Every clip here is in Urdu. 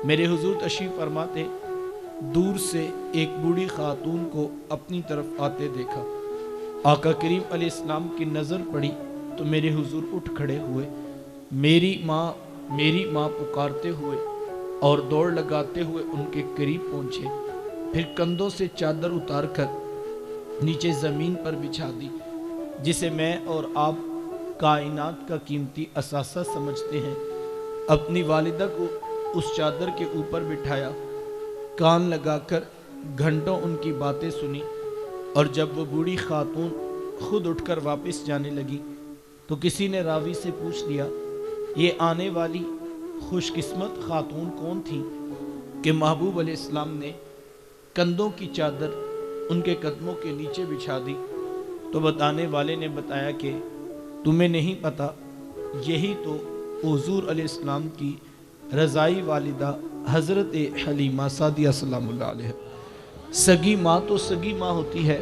میرے حضور تشریف فرماتے، دور سے ایک بوڑھی خاتون کو اپنی طرف آتے دیکھا۔ آقا کریم علیہ السلام کی نظر پڑی تو میرے حضور اٹھ کھڑے ہوئے، میری ماں پکارتے ہوئے اور دوڑ لگاتے ہوئے ان کے قریب پہنچے، پھر کندھوں سے چادر اتار کر نیچے زمین پر بچھا دی، جسے میں اور آپ کائنات کا قیمتی اثاثہ سمجھتے ہیں۔ اپنی والدہ کو اس چادر کے اوپر بٹھایا، کان لگا کر گھنٹوں ان کی باتیں سنی، اور جب وہ بوڑھی خاتون خود اٹھ کر واپس جانے لگی تو کسی نے راوی سے پوچھ لیا، یہ آنے والی خوش قسمت خاتون کون تھی کہ محبوب علیہ السلام نے کندھوں کی چادر ان کے قدموں کے نیچے بچھا دی؟ تو بتانے والے نے بتایا کہ تمہیں نہیں پتا، یہی تو حضور علیہ السلام کی رضائی والدہ حضرت حلیمہ سعدیہ سلام اللہ علیہ۔ سگی ماں تو سگی ماں ہوتی ہے،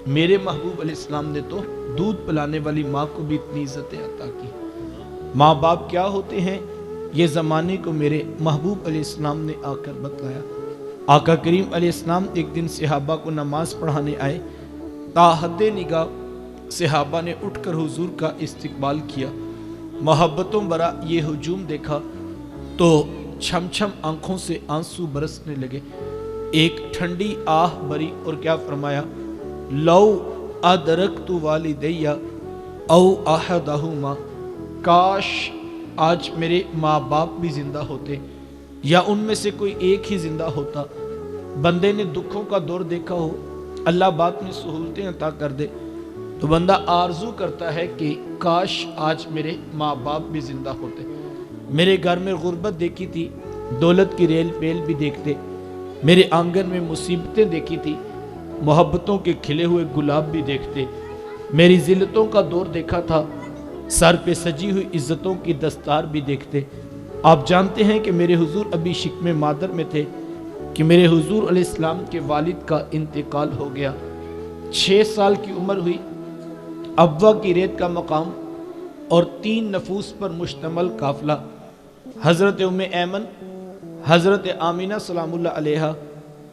میرے محبوب علیہ السلام نے تو دودھ پلانے والی ماں کو بھی اتنی عزتیں عطا کی۔ ماں باپ کیا ہوتے ہیں یہ زمانے کو میرے محبوب علیہ السلام نے آ کر بتلایا۔ آقا کریم علیہ السلام ایک دن صحابہ کو نماز پڑھانے آئے، تا حد نگاہ صحابہ نے اٹھ کر حضور کا استقبال کیا، محبتوں برا یہ ہجوم دیکھا تو چھم چھم آنکھوں سے آنسو برسنے لگے، ایک ٹھنڈی آہ بری اور کیا فرمایا، لو ادرکت والدیہ او احدہما، کاش آج میرے ماں باپ بھی زندہ ہوتے یا ان میں سے کوئی ایک ہی زندہ ہوتا۔ بندے نے دکھوں کا دور دیکھا ہو، اللہ بعد میں سہولتیں عطا کر دے تو بندہ آرزو کرتا ہے کہ کاش آج میرے ماں باپ بھی زندہ ہوتے۔ میرے گھر میں غربت دیکھی تھی، دولت کی ریل پیل بھی دیکھتے، میرے آنگن میں مصیبتیں دیکھی تھی، محبتوں کے کھلے ہوئے گلاب بھی دیکھتے، میری ذلتوں کا دور دیکھا تھا، سر پہ سجی ہوئی عزتوں کی دستار بھی دیکھتے۔ آپ جانتے ہیں کہ میرے حضور ابھی شکم مادر میں تھے کہ میرے حضور علیہ السلام کے والد کا انتقال ہو گیا۔ 6 سال کی عمر ہوئی، ابوا کی ریت کا مقام اور 3 نفوس پر مشتمل قافلہ، حضرت ام ایمن، حضرت آمینہ سلام اللہ علیہا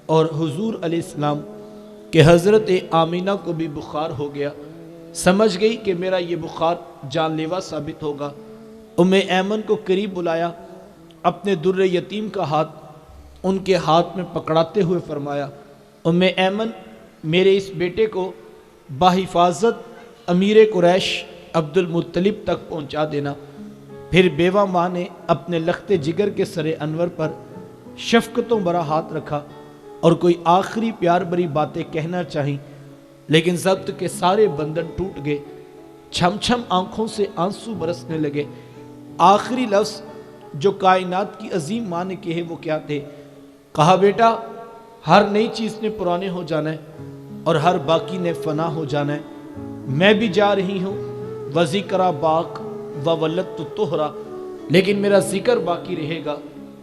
اور حضور علیہ السلام کہ حضرت آمینہ کو بھی بخار ہو گیا، سمجھ گئی کہ میرا یہ بخار جان لیوا ثابت ہوگا۔ ام ایمن کو قریب بلایا، اپنے در یتیم کا ہاتھ ان کے ہاتھ میں پکڑاتے ہوئے فرمایا، ام ایمن میرے اس بیٹے کو بحفاظت امیر قریش عبد المطلب تک پہنچا دینا۔ پھر بیوہ ماں نے اپنے لخت جگر کے سر انور پر شفقتوں برا ہاتھ رکھا اور کوئی آخری پیار بری باتیں کہنا چاہیں، لیکن ضبط کے سارے بندن ٹوٹ گئے، چھم چھم آنکھوں سے آنسو برسنے لگے۔ آخری لفظ جو کائنات کی عظیم ماں نے کہے وہ کیا تھے؟ کہا، بیٹا ہر نئی چیز نے پرانے ہو جانا ہے اور ہر باقی نے فنا ہو جانا ہے، میں بھی جا رہی ہوں، وذکر باق وولدت طہرا، لیکن میرا ذکر باقی رہے گا،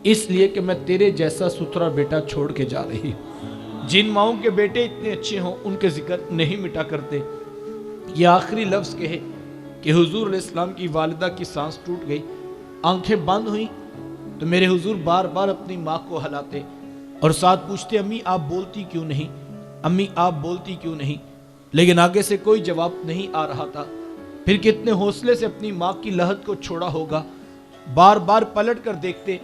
اس لیے کہ میں تیرے جیسا ستھرا بیٹا چھوڑ کے جا رہی ہوں۔ جن ماؤں کے بیٹے اتنے اچھے ہوں ان کے ذکر نہیں مٹا کرتے۔ یہ آخری لفظ کہے کہ حضور علیہ السلام کی والدہ کی سانس ٹوٹ گئی، آنکھیں بند ہوئیں تو میرے حضور بار بار اپنی ماں کو ہلاتے اور ساتھ پوچھتے، امی آپ بولتی کیوں نہیں، امی آپ بولتی کیوں نہیں، لیکن آگے سے کوئی جواب نہیں آ رہا تھا۔ پھر کتنے حوصلے سے اپنی ماں کی لحد کو چھوڑا ہوگا، بار بار پلٹ کر دیکھتے،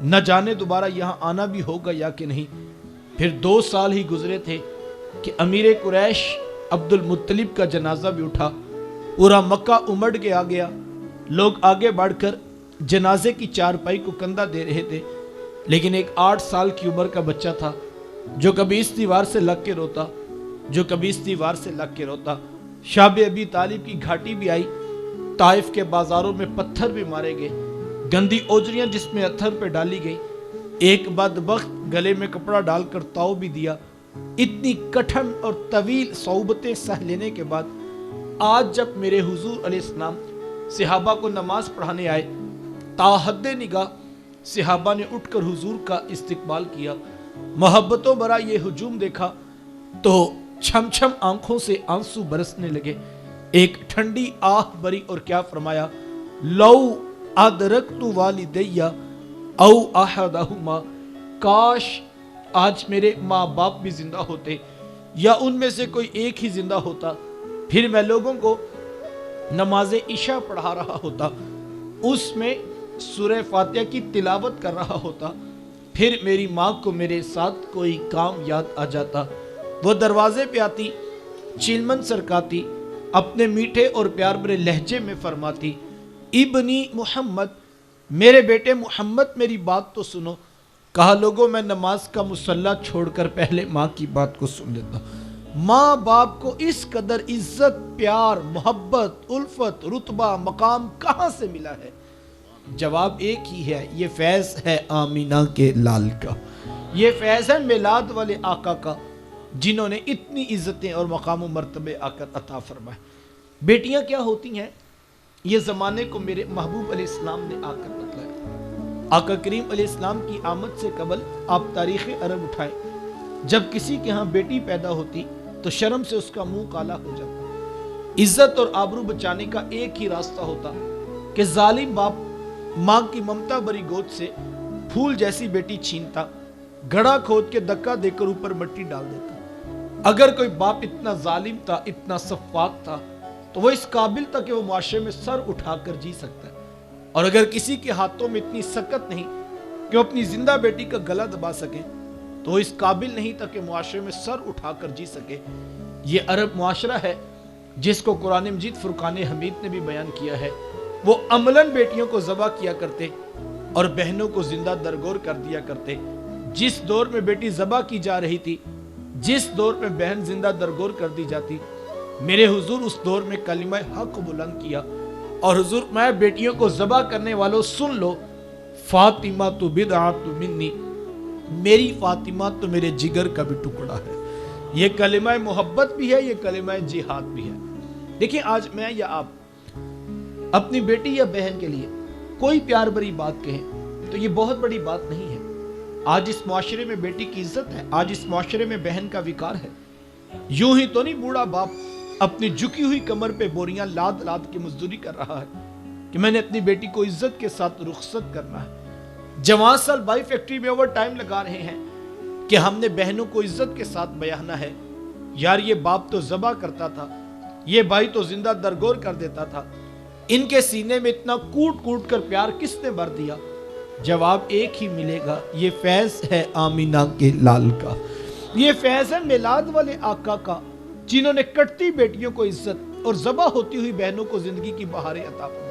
نہ جانے دوبارہ یہاں آنا بھی ہوگا یا کہ نہیں۔ پھر 2 سال ہی گزرے تھے کہ امیر قریش عبد المطلب کا جنازہ بھی اٹھا، پورا مکہ امڑ کے آ گیا، لوگ آگے بڑھ کر جنازے کی چارپائی کو کندھا دے رہے تھے، لیکن ایک 8 سال کی عمر کا بچہ تھا جو کبھی اس دیوار سے لگ کے روتا، جو کبھی اس دیوار سے لگ کے روتا۔ شاب ابی طالب کی گھاٹی بھی آئی، طائف کے بازاروں میں پتھر بھی مارے گئے، گندی اوجریاں جس میں اتھر پہ ڈالی گئی، ایک بدبخت گلے میں کپڑا ڈال کر تاؤ بھی دیا۔ اتنی کٹھن اور طویل صعوبتیں سہ لینے کے بعد آج جب میرے حضور علیہ السلام صحابہ کو نماز پڑھانے آئے، تا حد نگاہ صحابہ نے اٹھ کر حضور کا استقبال کیا، محبتوں برا یہ ہجوم دیکھا تو چھم چھم آنکھوں سے آنسو برسنے لگے، ایک ٹھنڈی آہ بری اور کیا فرمایا، لو ادرکت والدیہ او احدہما، کاش آج میرے ماں باپ بھی زندہ ہوتے یا ان میں سے کوئی ایک ہی زندہ ہوتا، پھر میں لوگوں کو نماز عشاء پڑھا رہا ہوتا، اس میں سورہ فاتحہ کی تلاوت کر رہا ہوتا، پھر میری ماں کو میرے ساتھ کوئی کام یاد آ جاتا، وہ دروازے پہ آتی، چیلمن سرکاتی، اپنے میٹھے اور پیار بھرے لہجے میں فرماتی، ابنی محمد، میرے بیٹے محمد میری بات تو سنو۔ کہا لوگوں میں نماز کا مصلی چھوڑ کر پہلے ماں کی بات کو سن لیتا۔ ماں باپ کو اس قدر عزت، پیار، محبت، الفت، رتبہ، مقام کہاں سے ملا ہے؟ جواب ایک ہی ہے، یہ فیض ہے آمینہ کے لال کا، یہ فیض ہے میلاد والے آقا کا، جنہوں نے اتنی عزتیں اور مقام و مرتبے آقا عطا فرمائے۔ بیٹیاں کیا ہوتی ہیں، یہ زمانے کو میرے محبوب علیہ السلام نے آ کر بتلایا۔ آقا کریم علیہ السلام کی آمد سے قبل آپ تاریخ عرب اٹھائیں، جب کسی کے ہاں بیٹی پیدا ہوتی تو شرم سے اس کا منہ کالا ہو جاتا۔ عزت اور آبرو بچانے کا ایک ہی راستہ ہوتا کہ ظالم باپ ماں کی ممتا بری گود سے پھول جیسی بیٹی چھینتا، گڑھا کھود کے دکا دے کر اوپر مٹی ڈال دیتا۔ اگر کوئی باپ اتنا ظالم تھا، اتنا سفاک تھا، تو وہ اس قابل تھا کہ وہ معاشرے میں سر اٹھا کر جی سکتا ہے، اور اگر کسی کے ہاتھوں میں اتنی سکت نہیں کہ وہ اپنی زندہ بیٹی کا گلا دبا سکے، تو وہ اس قابل نہیں تھا کہ معاشرے میں سر اٹھا کر جی سکے۔ یہ عرب معاشرہ ہے جس کو قرآن مجید فرقان حمید نے بھی بیان کیا ہے۔ وہ عملاً بیٹیوں کو ذبح کیا کرتے اور بہنوں کو زندہ درگور کر دیا کرتے۔ جس دور میں بیٹی ذبح کی جا رہی تھی، جس دور میں بہن زندہ درگور کر دی جاتی، میرے حضور اس دور میں کلمہ حق بلند کیا، اور حضور میں بیٹیوں کو ذبح کرنے والوں سن لو، فاطمہ تو بدعۃ منی، میری فاطمہ تو میرے جگر کا بھی ٹکڑا ہے۔ یہ کلمہ محبت بھی ہے، یہ کلمہ جہاد بھی ہے۔ دیکھیں آج میں یا آپ اپنی بیٹی یا بہن کے لیے کوئی پیار بری بات کہیں تو یہ بہت بڑی بات نہیں ہے۔ آج اس معاشرے میں بیٹی کی عزت ہے، آج اس معاشرے میں بہن کا وقار ہے۔ یوں ہی تو نہیں بوڑھا باپ اپنی جھکی ہوئی کمر پہ بوریاں لاد لاد کے مزدوری کر رہا ہے کہ میں نے اپنی بیٹی کو عزت کے ساتھ رخصت کرنا ہے۔ جوان سال بائی فیکٹری میں اوور ٹائم لگا رہے ہیں کہ ہم نے بہنوں کو عزت کے ساتھ بیاہنا ہے۔ یار یہ باپ تو ذبح کرتا تھا، یہ بھائی تو زندہ درگور کر دیتا تھا، ان کے سینے میں اتنا کوٹ کوٹ کر پیار کس نے بھر دیا؟ جواب ایک ہی ملے گا، یہ فیض ہے آمینہ کے لال کا، یہ فیض ہے میلاد والے آقا کا، جنہوں نے کٹتی بیٹیوں کو عزت اور ذبح ہوتی ہوئی بہنوں کو زندگی کی بہاریں عطا فرمائیں۔